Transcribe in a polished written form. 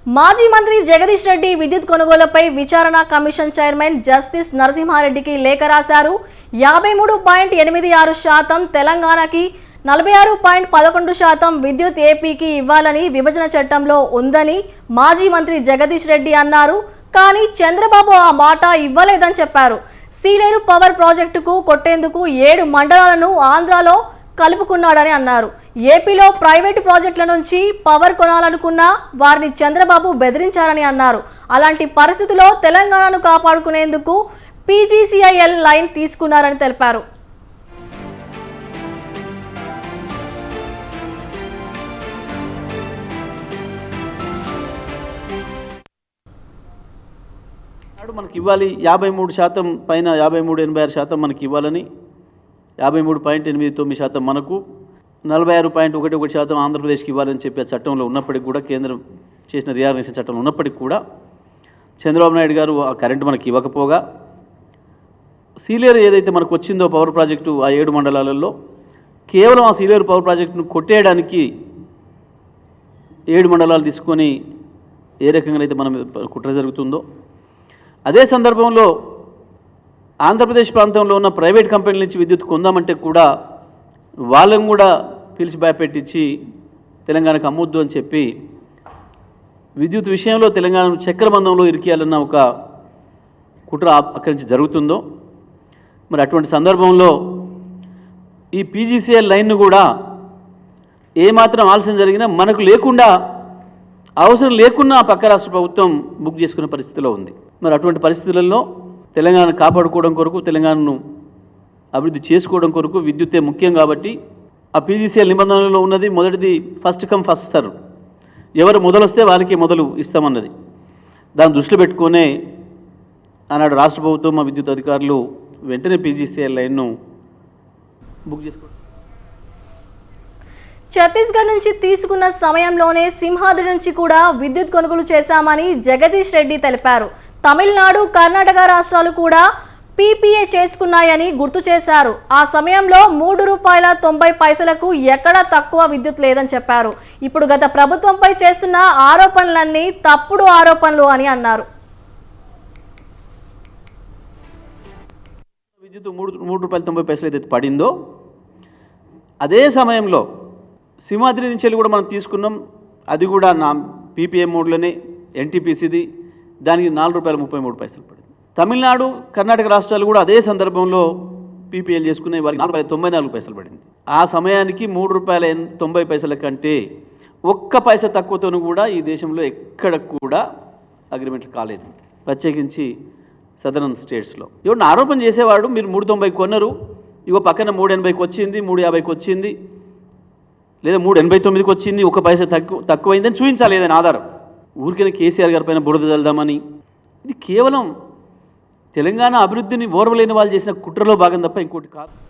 మాజీ మంత్రి జగదీష్ రెడ్డి విద్యుత్ కొనుగోలుపై విచారణ కమిషన్ చైర్మన్ జస్టిస్ నరసింహారెడ్డికి లేఖ రాశారు. 53.86% తెలంగాణకి, 46.11% విద్యుత్ ఏపీకి ఇవ్వాలని విభజన చట్టంలో ఉందని మాజీ మంత్రి జగదీష్ రెడ్డి అన్నారు. కానీ చంద్రబాబు ఆ మాట ఇవ్వలేదని చెప్పారు. సీలేరు పవర్ ప్రాజెక్టుకు కొట్టేందుకు 7 మండలాలను ఆంధ్రాలో కలుపుకున్నాడని అన్నారు. ఏపీలో ప్రైవేటు ప్రాజెక్టుల నుంచి పవర్ కొనాలనుకున్న వారిని చంద్రబాబు బెదిరించారని అన్నారు. అలాంటి పరిస్థితుల్లో తెలంగాణను కాపాడుకునేందుకు పీజీసీఐఎల్ లైన్ తీసుకున్నారని తెలిపారు. మనకి ఇవ్వాలి 53% పైన 53.86% మనకి ఇవ్వాలని, 53.89% మనకు, 46.11% ఆంధ్రప్రదేశ్కి ఇవ్వాలని చెప్పి ఆ చట్టంలో ఉన్నప్పటికీ కూడా, కేంద్రం చేసిన రీఆర్గనైజేషన్ చట్టంలో ఉన్నప్పటికీ కూడా చంద్రబాబు నాయుడు గారు ఆ కరెంటు మనకి ఇవ్వకపోగా, సీలేరు ఏదైతే మనకు వచ్చిందో పవర్ ప్రాజెక్టు ఆ 7 మండలాలలో కేవలం ఆ సీలేరు పవర్ ప్రాజెక్టును కొట్టేయడానికి 7 మండలాలు తీసుకొని ఏ రకంగా అయితే మనం కుట్ర జరుగుతుందో, అదే సందర్భంలో ఆంధ్రప్రదేశ్ ప్రాంతంలో ఉన్న ప్రైవేట్ కంపెనీల నుంచి విద్యుత్ కొందామంటే కూడా వాళ్ళని కూడా పిలిచి భయపెట్టించి తెలంగాణకు అమ్మొద్దు అని చెప్పి విద్యుత్ విషయంలో తెలంగాణను చక్రబంధంలో ఇరికియాలన్న ఒక కుట్ర అక్కడి నుంచి జరుగుతుందో, మరి అటువంటి సందర్భంలో ఈ పీజీసీఎల్ లైన్ను కూడా ఏమాత్రం ఆలస్యం జరిగినా మనకు లేకుండా, అవసరం లేకున్నా పక్క రాష్ట్ర ప్రభుత్వం బుక్ చేసుకునే పరిస్థితిలో ఉంది. మరి అటువంటి పరిస్థితులలో తెలంగాణను కాపాడుకోవడం కొరకు, తెలంగాణను అభివృద్ధి చేసుకోవడం కొరకు విద్యుత్తే ముఖ్యం కాబట్టి ఆ పీజీసీఎల్ నిబంధనలో ఉన్నది మొదటిది ఫస్ట్ కమ్ ఫస్ట్ సర్వ్, ఎవరు మొదలొస్తే వారికి మొదలు ఇస్తామన్నది. దాన్ని దృష్టిలో పెట్టుకునే ఆనాడు రాష్ట్ర ప్రభుత్వం, మా విద్యుత్ అధికారులు వెంటనే పీజీసీఎల్ లైన్ను బుక్ చేసుకోవడం. ఛత్తీస్గఢ్ నుంచి తీసుకున్న సమయంలోనే సింహాద్రి నుంచి కూడా విద్యుత్ కొనుగోలు చేశామని జగదీష్ రెడ్డి తెలిపారు. తమిళనాడు, కర్ణాటక రాష్ట్రాలు కూడా పీపీఏ చేసుకున్నాయని గుర్తు చేశారు. ఆ సమయంలో ₹3.90 ఎక్కడా తక్కువ విద్యుత్ లేదని చెప్పారు. ఇప్పుడు గత ప్రభుత్వంపై చేస్తున్న ఆరోపణలన్నీ తప్పుడు ఆరోపణలు అని అన్నారు. విద్యుత్ ₹3.90 అయితే పడిందో, అదే సమయంలో సింహాద్రి నుంచి కూడా మనం తీసుకున్నాం. అది కూడా నా పీపీఏ మోడ్లోనే, ఎన్టీపీసీది, దానికి ₹4.33 పడింది. తమిళనాడు, కర్ణాటక రాష్ట్రాలు కూడా అదే సందర్భంలో పీపీఎల్ చేసుకునే వారికి ₹4.94 పడింది. ఆ సమయానికి ₹3.90 కంటే ఒక్క పైసా తక్కువతోనూ కూడా ఈ దేశంలో ఎక్కడ కూడా అగ్రిమెంట్లు కాలేదు, ప్రత్యేకించి సదరన్ స్టేట్స్లో. ఎవరిని ఆరోపణ చేసేవాడు, మీరు 3.90 కొన్నారు, ఇగో పక్కన 3.80కి వచ్చింది, 3.50కి వచ్చింది, లేదా 3.89కి వచ్చింది, ఒక పైసా తక్కువైందని చూపించాలి ఏదైనా ఆధారం. ఊరికైనా కేసీఆర్ గారి పైన బురద చల్దామని, ఇది కేవలం తెలంగాణ అభివృద్ధిని ఓర్వలేని వాళ్ళు చేసిన కుట్రలో భాగం తప్ప ఇంకోటి కాదు.